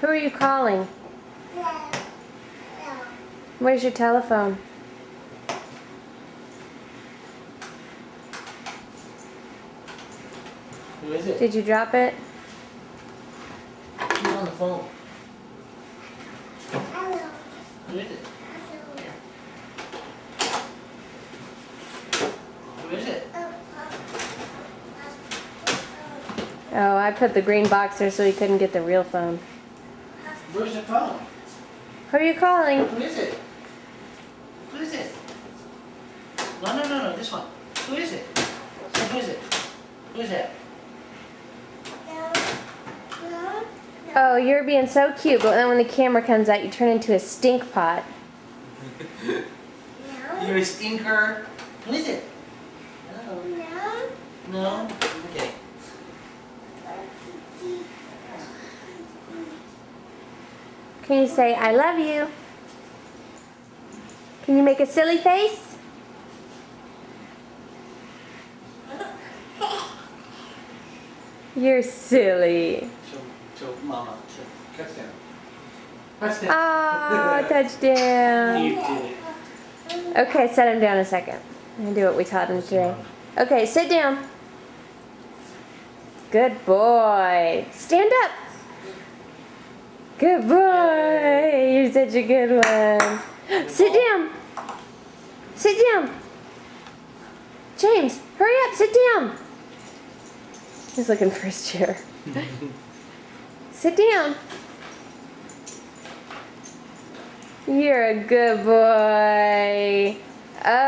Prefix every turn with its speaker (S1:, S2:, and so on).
S1: Who are you calling? Where's your telephone?
S2: Who is it?
S1: Did you drop it?
S2: Who's on the phone? Who is it? Who is it?
S1: Oh, I put the green box there so he couldn't get the real phone.
S2: Where's the phone?
S1: Who are you calling?
S2: Who is it? Who is it? No, this one. Who is it? Say, who is it? Who is that?
S1: Oh, you're being so cute, but then when the camera comes out, you turn into a stink pot.
S2: You're a stinker. Who is it? No? Okay.
S1: Can you say, I love you? Can you make a silly face? You're silly.
S2: Show Mama. Show. Touchdown. Touchdown.
S1: Oh, touchdown.
S2: You did it.
S1: Okay, set him down a second. And do what we taught him today. Okay, sit down. Good boy. Stand up. Good boy. You're such a good one. Sit down. Sit down. James, hurry up. Sit down. He's looking for his chair. Sit down. You're a good boy. Oh.